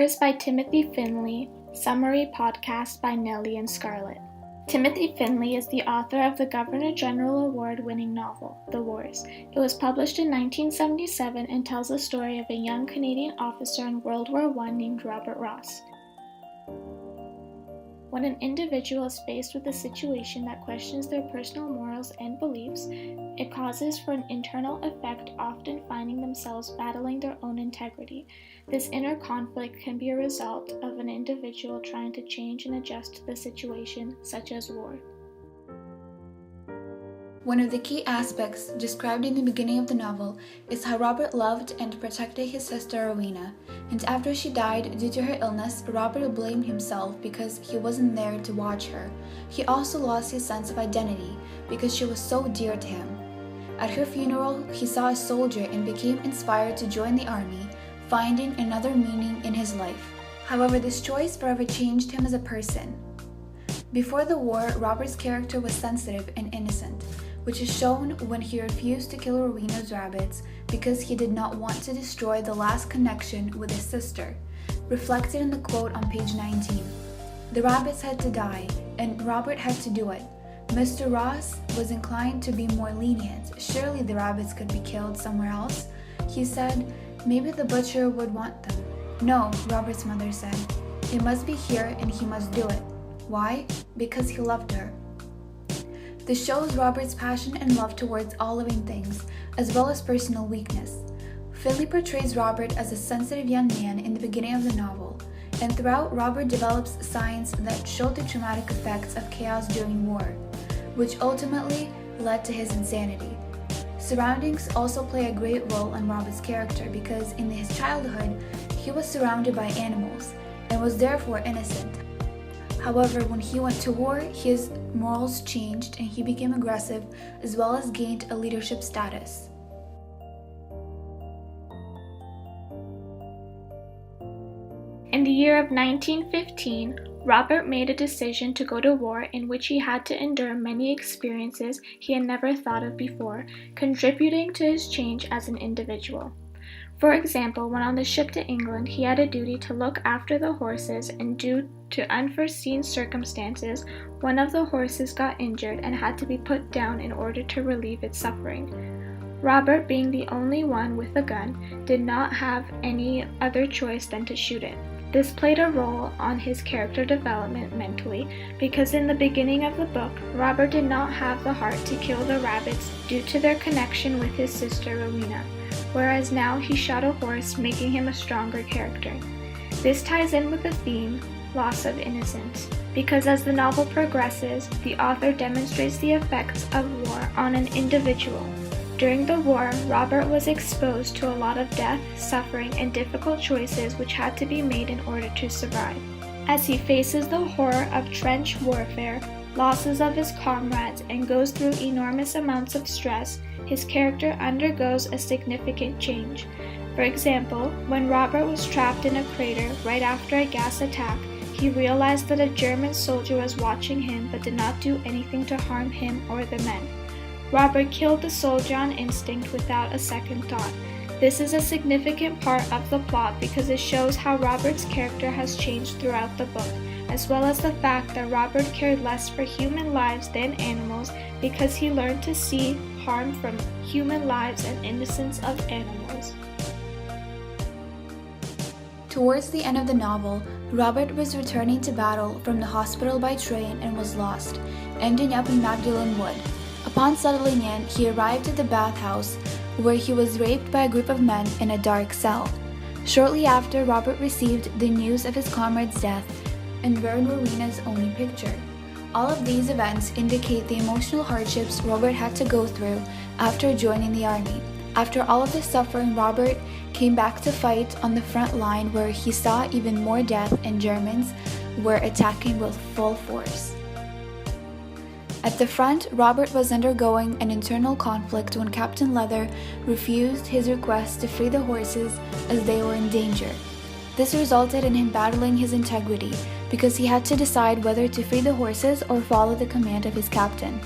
is by Timothy Finley, summary podcast by Nellie and Scarlett. Timothy Finley is the author of the Governor General Award-winning novel, The Wars. It was published in 1977 and tells the story of a young Canadian officer in World War I named Robert Ross. When an individual is faced with a situation that questions their personal morals and beliefs, it causes for an internal effect, often finding themselves battling their own integrity. This inner conflict can be a result of an individual trying to change and adjust to the situation, such as war. One of the key aspects described in the beginning of the novel is how Robert loved and protected his sister Rowena, and after she died due to her illness, Robert blamed himself because he wasn't there to watch her. He also lost his sense of identity because she was so dear to him. At her funeral, he saw a soldier and became inspired to join the army, finding another meaning in his life. However, this choice forever changed him as a person. Before the war, Robert's character was sensitive and innocent, which is shown when he refused to kill Rowena's rabbits because he did not want to destroy the last connection with his sister, reflected in the quote on page 19. The rabbits had to die, and Robert had to do it. Mr. Ross was inclined to be more lenient. Surely the rabbits could be killed somewhere else. He said, maybe the butcher would want them. No, Robert's mother said, it must be here and he must do it. Why? Because he loved her. This shows Robert's passion and love towards all living things, as well as personal weakness. Finley portrays Robert as a sensitive young man in the beginning of the novel, and throughout Robert develops signs that show the traumatic effects of chaos during war, which ultimately led to his insanity. Surroundings also play a great role in Robert's character because in his childhood, he was surrounded by animals and was therefore innocent. However, when he went to war, his morals changed and he became aggressive as well as gained a leadership status. In the year of 1915, Robert made a decision to go to war in which he had to endure many experiences he had never thought of before, contributing to his change as an individual. For example, when on the ship to England, he had a duty to look after the horses, and due to unforeseen circumstances, one of the horses got injured and had to be put down in order to relieve its suffering. Robert, being the only one with a gun, did not have any other choice than to shoot it. This played a role on his character development mentally, because in the beginning of the book, Robert did not have the heart to kill the rabbits due to their connection with his sister Rowena, whereas now he shot a horse, making him a stronger character. This ties in with the theme, loss of innocence, because as the novel progresses, the author demonstrates the effects of war on an individual. During the war, Robert was exposed to a lot of death, suffering, and difficult choices which had to be made in order to survive. As he faces the horror of trench warfare, losses of his comrades, and goes through enormous amounts of stress, his character undergoes a significant change. For example, when Robert was trapped in a crater right after a gas attack, he realized that a German soldier was watching him but did not do anything to harm him or the men. Robert killed the soldier on instinct without a second thought. This is a significant part of the plot because it shows how Robert's character has changed throughout the book, as well as the fact that Robert cared less for human lives than animals because he learned to see harm from human lives and innocence of animals. Towards the end of the novel, Robert was returning to battle from the hospital by train and was lost, ending up in Magdalen Wood. Upon settling in, he arrived at the bathhouse where he was raped by a group of men in a dark cell. Shortly after, Robert received the news of his comrade's death and burned Rowena's only picture. All of these events indicate the emotional hardships Robert had to go through after joining the army. After all of this suffering, Robert came back to fight on the front line where he saw even more death and Germans were attacking with full force. At the front, Robert was undergoing an internal conflict when Captain Leather refused his request to free the horses as they were in danger. This resulted in him battling his integrity because he had to decide whether to free the horses or follow the command of his captain.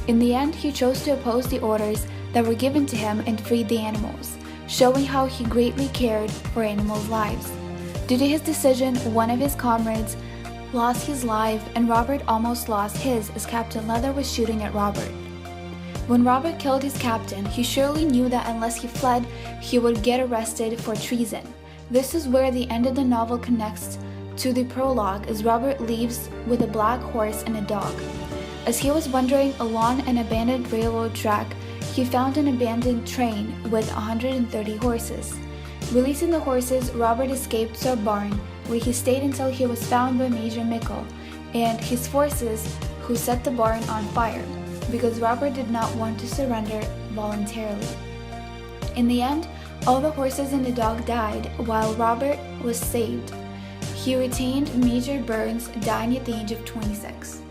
In the end, he chose to oppose the orders that were given to him and freed the animals, showing how he greatly cared for animals' lives. Due to his decision, one of his comrades lost his life, and Robert almost lost his as Captain Leather was shooting at Robert. When Robert killed his captain, he surely knew that unless he fled, he would get arrested for treason. This is where the end of the novel connects to the prologue, as Robert leaves with a black horse and a dog. As he was wandering along an abandoned railroad track, he found an abandoned train with 130 horses. Releasing the horses, Robert escaped to a barn, where he stayed until he was found by Major Mickle and his forces, who set the barn on fire, because Robert did not want to surrender voluntarily. In the end, all the horses and the dog died, while Robert was saved. He retained Major Burns, dying at the age of 26.